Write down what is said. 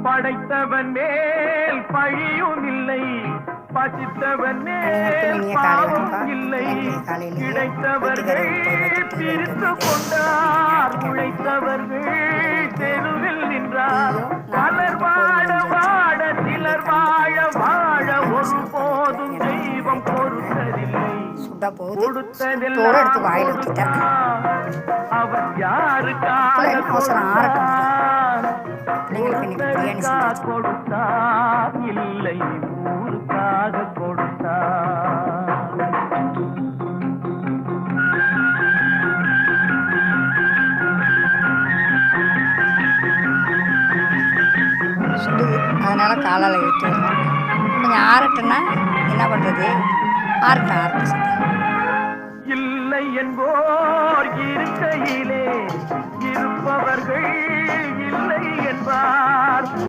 படைத்தவன் மேல் பழியும் இல்லை, பசித்தவன் மேல் பாவம் இல்லை. கிடைத்தவர்கள் பிரித்து கொண்டார், உழைத்தவர்கள் தெருவில் நின்றார். பலர் வாழ வாழ சிலர் வாழ வாழ ஒரு போதும் தெய்வம் பொறுத்ததில்லை. கொடுத்ததெல்லாம் அவர் யாருக்காக கொடுத்தார், இல்லை ஊருக்காக கொடுத்தார். அதனால காலால் எடுத்து கொஞ்சம் ஆறட்டுன்னா என்ன பண்ணுறது? ஆறட்டும். இல்லை என்போர் இருக்கையிலே இருப்பவர்கள்